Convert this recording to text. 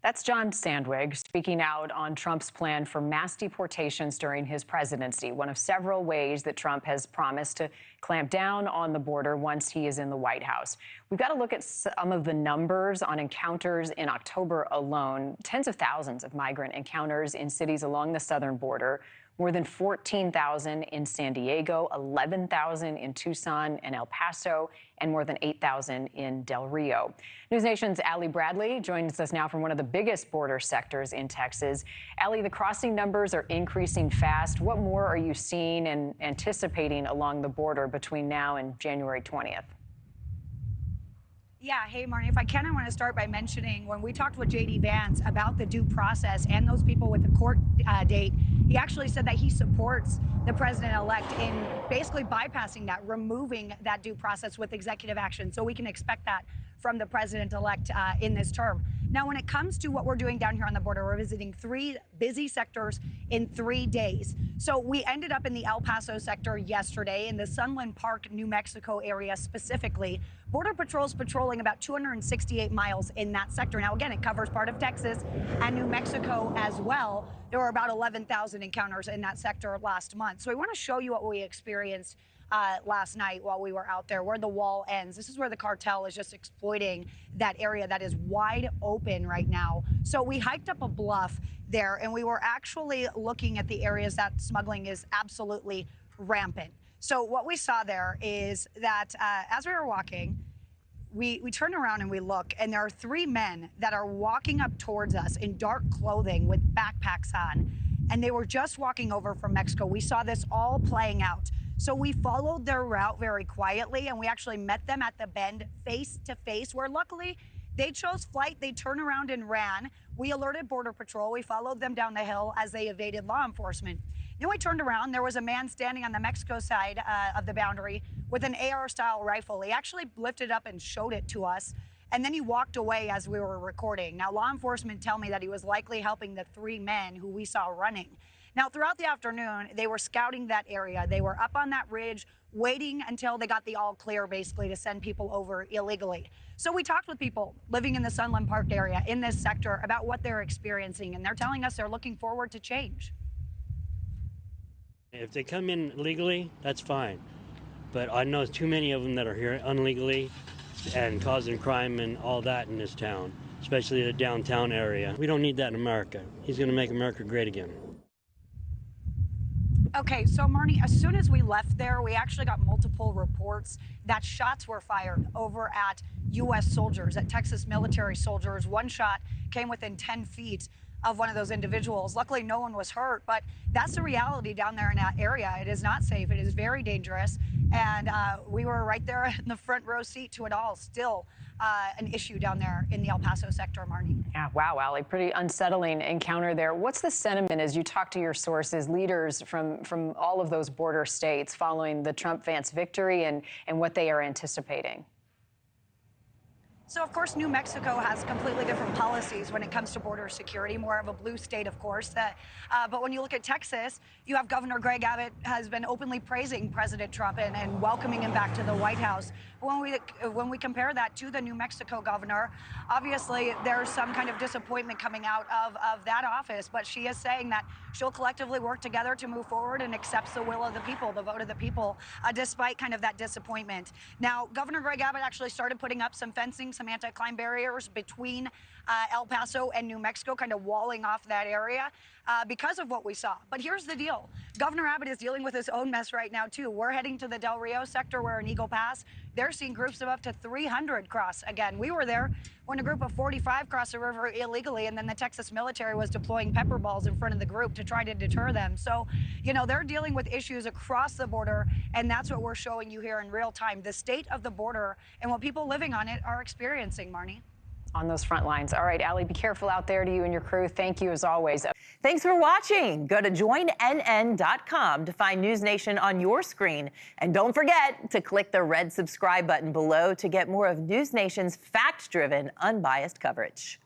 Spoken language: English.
That's John Sandwig speaking out on Trump's plan for mass deportations during his presidency, one of several ways that Trump has promised to clamp down on the border once he is in the White House. We've got to look at some of the numbers on encounters in October alone. Tens of thousands of migrant encounters in cities along the southern border. More than 14,000 in San Diego, 11,000 in Tucson and El Paso, and more than 8,000 in Del Rio. NewsNation's Allie Bradley joins us now from one of the biggest border sectors in Texas. Allie, the crossing numbers are increasing fast. What more are you seeing and anticipating along the border between now and January 20th? Yeah, hey, Marnie, if I can, I want to start by mentioning when we talked with J.D. Vance about the due process and those people with the court date, he actually said that he supports the president-elect in basically bypassing that, removing that due process with executive action. So we can expect that from the president-elect in this term. Now, when it comes to what we're doing down here on the border, we're visiting 3 busy sectors in 3 days. So we ended up in the El Paso sector yesterday, in the Sunland Park, New Mexico area specifically. Border Patrol's patrolling about 268 miles in that sector. Now, again, it covers part of Texas and New Mexico as well. There were about 11,000 encounters in that sector last month. So we want to show you what we experienced last night while we were out there, where the wall ends. This is where the cartel is just exploiting that area that is wide open right now. So we hiked up a bluff there, and we were actually looking at the areas that smuggling is absolutely rampant. So what we saw there is that as we were walking, we turn around and we look, and there are 3 men that are walking up towards us in dark clothing with backpacks on, and they were just walking over from Mexico. We saw this all playing out. So we followed their route very quietly, and we actually met them at the bend face to face, where luckily they chose flight. They turned around and ran. We alerted Border Patrol. We followed them down the hill as they evaded law enforcement. Then we turned around. There was a man standing on the Mexico side of the boundary with an AR-style rifle. He actually lifted up and showed it to us, and then he walked away as we were recording. Now, law enforcement tell me that he was likely helping the 3 men who we saw running. Now, throughout the afternoon, they were scouting that area. They were up on that ridge, waiting until they got the all clear, basically, to send people over illegally. So we talked with people living in the Sunland Park area in this sector about what they're experiencing, and they're telling us they're looking forward to change. If they come in legally, that's fine. But I know too many of them that are here illegally and causing crime and all that in this town, especially the downtown area. We don't need that in America. He's going to make America great again. Okay, so Marnie, as soon as we left there, we actually got multiple reports that shots were fired over at U.S. soldiers, at Texas military soldiers. One shot came within 10 feet of one of those individuals. Luckily, no one was hurt, but that's the reality down there in that area. It is not safe. It is very dangerous. And we were right there in the front row seat to it all. Still an issue down there in the El Paso sector, Marnie. Yeah, wow, Allie, pretty unsettling encounter there. What's the sentiment as you talk to your sources, leaders from all of those border states following the Trump-Vance victory and what they are anticipating? So, of course, New Mexico has completely different policies when it comes to border security, more of a blue state, of course. But when you look at Texas, you have Governor Greg Abbott has been openly praising President Trump and welcoming him back to the White House. When we compare that to the New Mexico governor, obviously there's some kind of disappointment coming out of that office. But she is saying that she'll collectively work together to move forward and accepts the will of the people, the vote of the people, despite kind of that disappointment. Now, Governor Greg Abbott actually started putting up some fencing, some anti-crime barriers between El Paso and New Mexico, kind of walling off that area because of what we saw. But here's the deal. Governor Abbott is dealing with his own mess right now, too. We're heading to the Del Rio sector where in Eagle Pass, they're seeing groups of up to 300 cross. Again, we were there when a group of 45 crossed the river illegally, and then the Texas military was deploying pepper balls in front of the group to try to deter them. So, you know, they're dealing with issues across the border, and that's what we're showing you here in real time. The state of the border and what people living on it are experiencing, Marnie. On those front lines. All right, Allie, be careful out there, to you and your crew. Thank you as always. Thanks for watching. Go to joinnn.com to find NewsNation on your screen. And don't forget to click the red subscribe button below to get more of NewsNation's fact-driven, unbiased coverage.